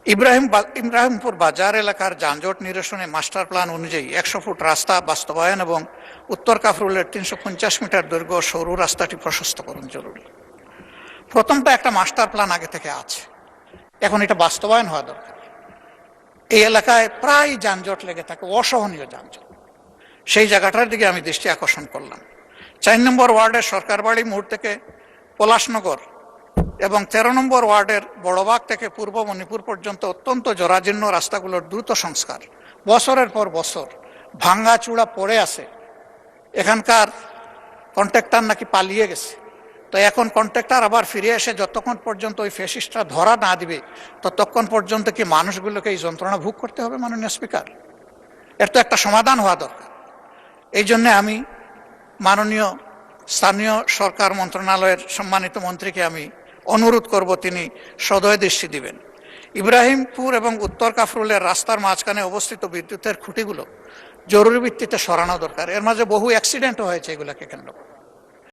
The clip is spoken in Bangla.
ইব্রাহিমপুর বাজার এলাকার যানজট নিরসনে মাস্টার প্ল্যান অনুযায়ী 100 ফুট রাস্তা বাস্তবায়ন এবং উত্তর কাফরুলের 350 মিটার দৈর্ঘ্য সরু রাস্তাটি প্রশস্তকরণ জরুরি। প্রথমটা একটা মাস্টার প্ল্যান আগে থেকে আছে, এখন এটা বাস্তবায়ন হওয়া দরকার। এই এলাকায় প্রায় যানজট লেগে থাকে, অসহনীয় যানজট। সেই জায়গাটার দিকে আমি দৃষ্টি আকর্ষণ করলাম। 4 নম্বর ওয়ার্ডের সরকারবাড়ি মোড় থেকে পলাশনগর এবং 13 নম্বর ওয়ার্ডের বড়বাগ থেকে পূর্ব মণিপুর পর্যন্ত অত্যন্ত জরাজীর্ণ রাস্তাগুলোর দ্রুত সংস্কার। বছরের পর বছর ভাঙ্গা চূড়া পড়ে আছে। এখানকার কন্ট্রাক্টর নাকি পালিয়ে গেছে, তো এখন কন্ট্রাক্টর আবার ফিরে এসে যতক্ষণ পর্যন্ত ওই ফ্যাসিস্টরা ধরা না দিবে ততক্ষণ পর্যন্ত কি মানুষগুলোকে এই যন্ত্রণা ভোগ করতে হবে? মাননীয় স্পিকার, এর তো একটা সমাধান হওয়া দরকার। এই জন্য আমি মাননীয় স্থানীয় সরকার মন্ত্রণালয়ের সম্মানিত মন্ত্রীকে আমি অনুরোধ করব, তিনি সদয় দৃষ্টি দিবেন। ইব্রাহিমপুর এবং উত্তর কাফরুলের রাস্তার মাঝখানে অবস্থিত বিদ্যুতের খুঁটিগুলো জরুরি ভিত্তিতে সরানো দরকার। এর মাঝে বহু অ্যাক্সিডেন্টও হয়েছে এগুলোকে কেন্দ্র করে।